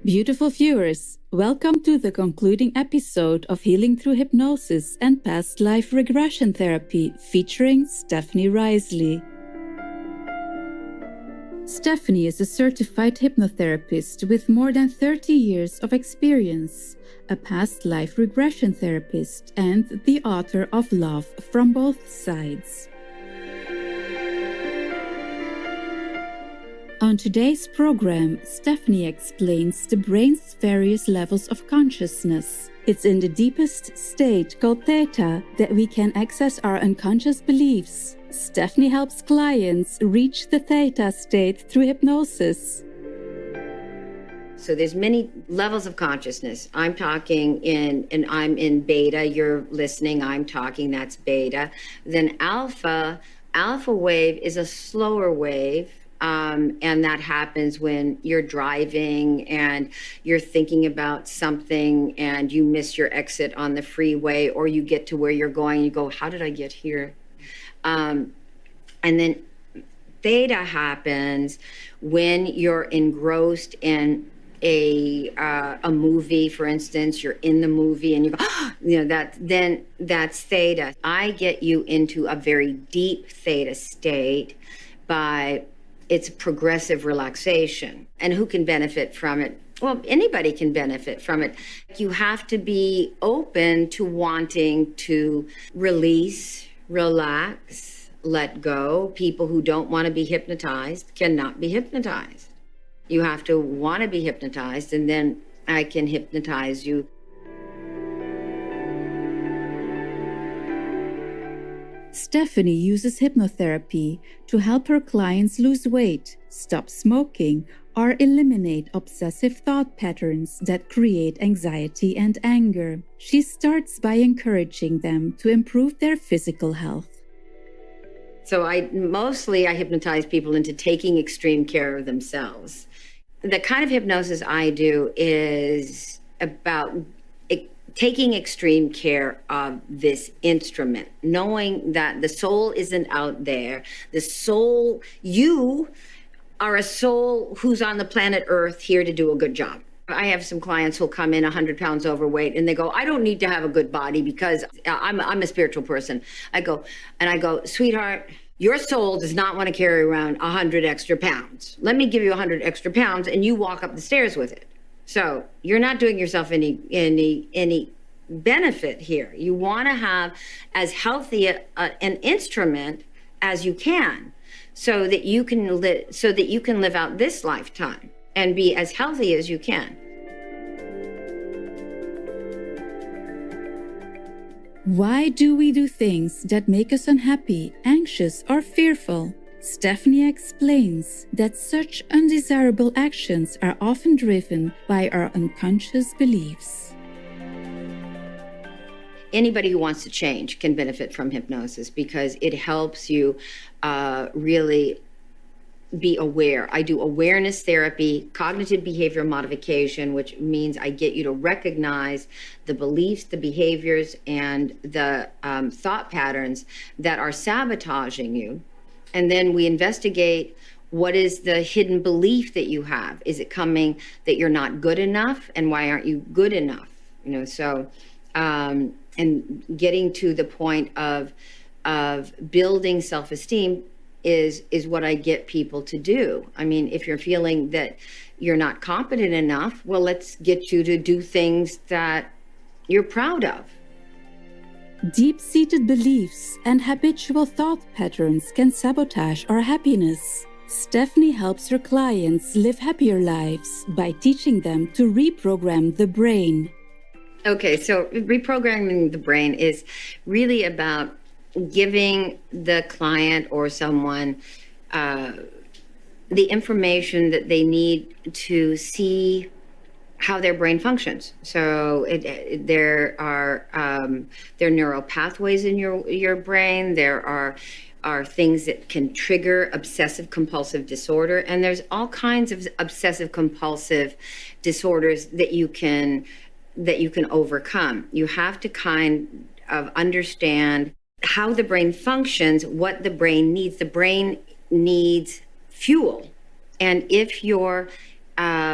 Beautiful viewers, welcome to the concluding episode of Healing Through Hypnosis and Past Life Regression Therapy featuring Stephanie Riseley. Stephanie is a certified hypnotherapist with more than 30 years of experience, a past life regression therapist, and the author of Love from Both Sides. On today's program, Stephanie explains the brain's various levels of consciousness. It's in the deepest state, called theta, that we can access our unconscious beliefs. Stephanie helps clients reach the theta state through hypnosis. So there's many levels of consciousness. I'm talking and I'm in beta, you're listening, I'm talking, that's beta. Then alpha wave is a slower wave. And that happens when you're driving and you're thinking about something and you miss your exit on the freeway, or you get to where you're going and you go, how did I get here? And then theta happens when you're engrossed in a movie, for instance. You're in the movie and you go, that's theta. I get you into a very deep theta state by it's progressive relaxation. And who can benefit from it? Well, anybody can benefit from it. You have to be open to wanting to release, relax, let go. People who don't want to be hypnotized cannot be hypnotized. You have to want to be hypnotized, and then I can hypnotize you. Stephanie uses hypnotherapy to help her clients lose weight, stop smoking, or eliminate obsessive thought patterns that create anxiety and anger. She starts by encouraging them to improve their physical health. So I hypnotize people into taking extreme care of themselves. The kind of hypnosis I do is about taking extreme care of this instrument, knowing that the soul isn't out there. The soul, you are a soul who's on the planet Earth here to do a good job. I have some clients who'll come in 100 pounds overweight and they go, I don't need to have a good body because I'm a spiritual person. I go, sweetheart, your soul does not want to carry around 100 extra pounds. Let me give you 100 extra pounds and you walk up the stairs with it. So you're not doing yourself any benefit here. You want to have as healthy an instrument as you can, so that you can live out this lifetime and be as healthy as you can. Why do we do things that make us unhappy, anxious, or fearful? Stephanie explains that such undesirable actions are often driven by our unconscious beliefs. Anybody who wants to change can benefit from hypnosis because it helps you really be aware. I do awareness therapy, cognitive behavior modification, which means I get you to recognize the beliefs, the behaviors, and the thought patterns that are sabotaging you. And then we investigate what is the hidden belief that you have. Is it coming that you're not good enough? And why aren't you good enough? And getting to the point of building self-esteem is what I get people to do. I mean, if you're feeling that you're not competent enough, well, let's get you to do things that you're proud of. Deep-seated beliefs and habitual thought patterns can sabotage our happiness. Stephanie helps her clients live happier lives by teaching them to reprogram the brain. Okay, so reprogramming the brain is really about giving the client or someone the information that they need to see how their brain functions. So there are neural pathways in your brain. There are things that can trigger obsessive compulsive disorder, and there's all kinds of obsessive compulsive disorders that you can overcome. You have to kind of understand how the brain functions, what the brain needs. The brain needs fuel, and if you're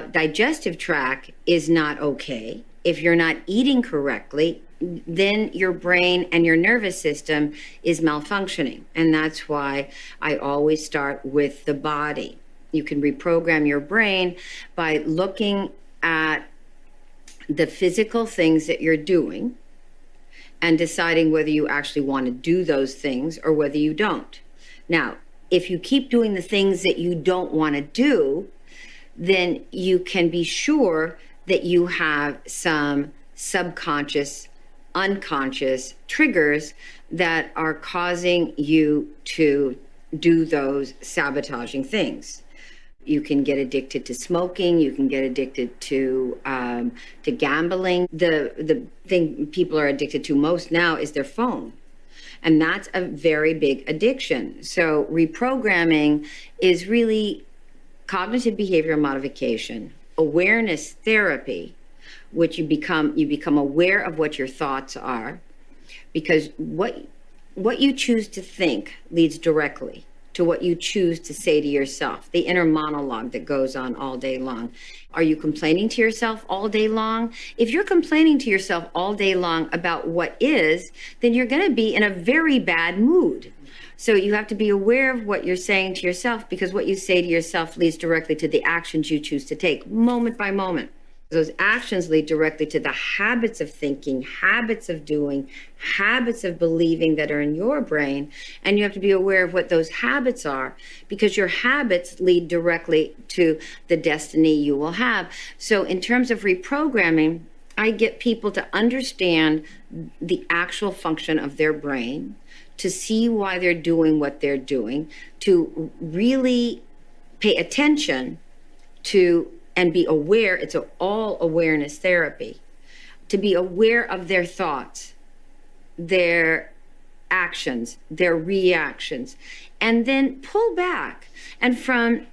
digestive tract is not okay, if you're not eating correctly, then your brain and your nervous system is malfunctioning. And that's why I always start with the body. You can reprogram your brain by looking at the physical things that you're doing and deciding whether you actually want to do those things or whether you don't. Now, if you keep doing the things that you don't want to do, then you can be sure that you have some subconscious, unconscious triggers that are causing you to do those sabotaging things. You can get addicted to smoking. You can get addicted to gambling. The thing people are addicted to most now is their phone. And that's a very big addiction. So reprogramming is really cognitive behavioral modification, awareness therapy, which you become aware of what your thoughts are, because what you choose to think leads directly to what you choose to say to yourself, the inner monologue that goes on all day long. Are you complaining to yourself all day long? If you're complaining to yourself all day long about what is, then you're going to be in a very bad mood. So you have to be aware of what you're saying to yourself, because what you say to yourself leads directly to the actions you choose to take moment by moment. Those actions lead directly to the habits of thinking, habits of doing, habits of believing that are in your brain. And you have to be aware of what those habits are, because your habits lead directly to the destiny you will have. So in terms of reprogramming, I get people to understand the actual function of their brain, to see why they're doing what they're doing, to really pay attention to and be aware. It's all awareness therapy. To be aware of their thoughts, their actions, their reactions, and then pull back and from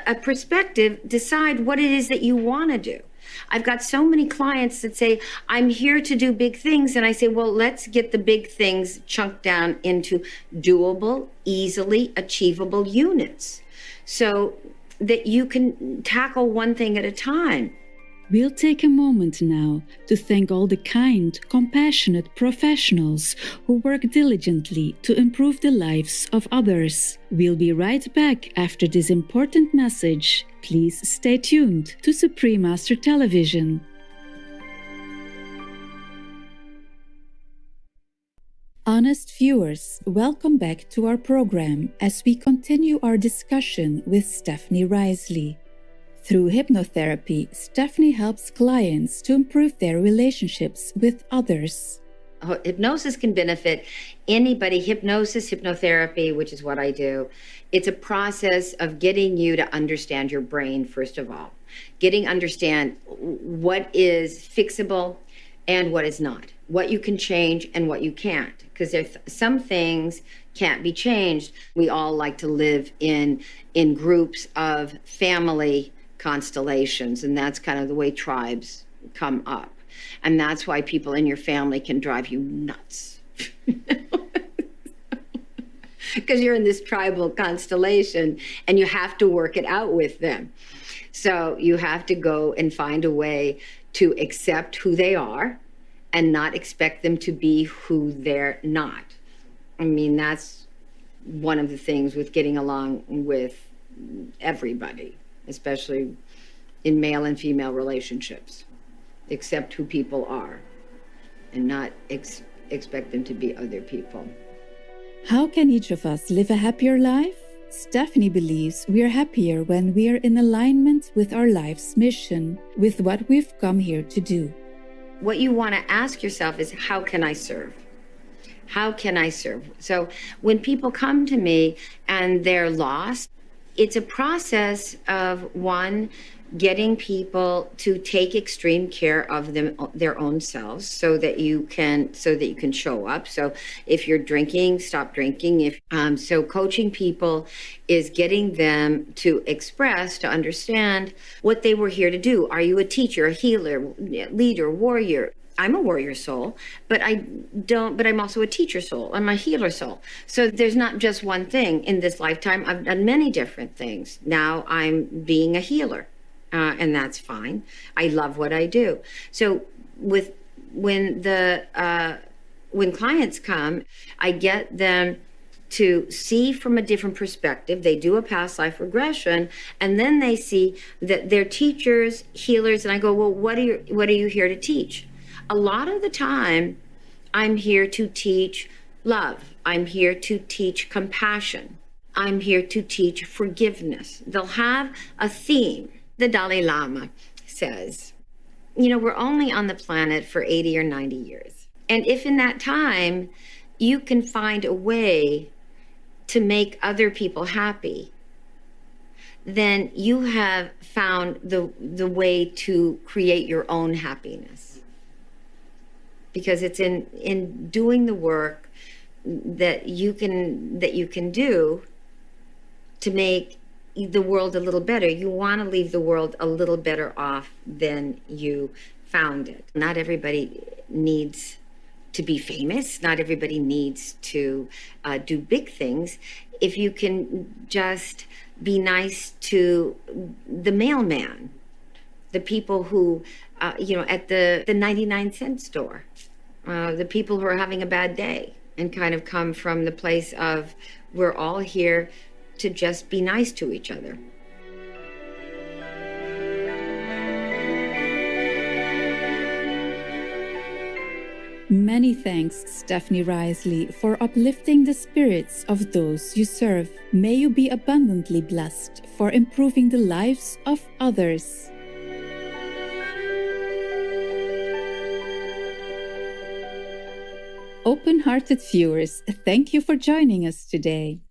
a perspective, decide what it is that you want to do. I've got so many clients that say, I'm here to do big things. And I say, well, let's get the big things chunked down into doable, easily achievable units, so that you can tackle one thing at a time. We'll take a moment now to thank all the kind, compassionate professionals who work diligently to improve the lives of others. We'll be right back after this important message. Please stay tuned to Supreme Master Television. Honest viewers, welcome back to our program as we continue our discussion with Stephanie Riseley. Through hypnotherapy, Stephanie helps clients to improve their relationships with others. Hypnosis can benefit anybody. Hypnosis, hypnotherapy, which is what I do, it's a process of getting you to understand your brain, first of all. Understand what is fixable and what is not, what you can change and what you can't. Because if some things can't be changed, we all like to live in groups of family constellations, and that's kind of the way tribes come up. And that's why people in your family can drive you nuts. Because you're in this tribal constellation and you have to work it out with them. So you have to go and find a way to accept who they are and not expect them to be who they're not. I mean, that's one of the things with getting along with everybody, especially in male and female relationships. Accept who people are and not expect them to be other people. How can each of us live a happier life? Stephanie believes we are happier when we are in alignment with our life's mission, with what we've come here to do. What you want to ask yourself is, how can I serve? How can I serve? So when people come to me and they're lost, it's a process of, one, getting people to take extreme care of their own selves so that you can show up. So if you're drinking, stop drinking. So coaching people is getting them to express, to understand what they were here to do. Are you a teacher, a healer, leader, warrior? I'm a warrior soul, but I'm also a teacher soul. I'm a healer soul. So there's not just one thing in this lifetime. I've done many different things. Now I'm being a healer. and that's fine. I love what I do. So when clients come, I get them to see from a different perspective. They do a past life regression, and then they see that they're teachers, healers, and I go, well, what are you here to teach? A lot of the time, I'm here to teach love. I'm here to teach compassion. I'm here to teach forgiveness. They'll have a theme. The Dalai Lama says, we're only on the planet for 80 or 90 years. And if in that time you can find a way to make other people happy, then you have found the way to create your own happiness. Because it's in doing the work that you can do to make the world a little better. You want to leave the world a little better off than you found it. Not everybody needs to be famous. Not everybody needs to do big things. If you can just be nice to the mailman, the people who, at the 99-cent store, the people who are having a bad day, and kind of come from the place of we're all here to just be nice to each other. Many thanks, Stephanie Riseley, for uplifting the spirits of those you serve. May you be abundantly blessed for improving the lives of others. Open-hearted viewers, thank you for joining us today.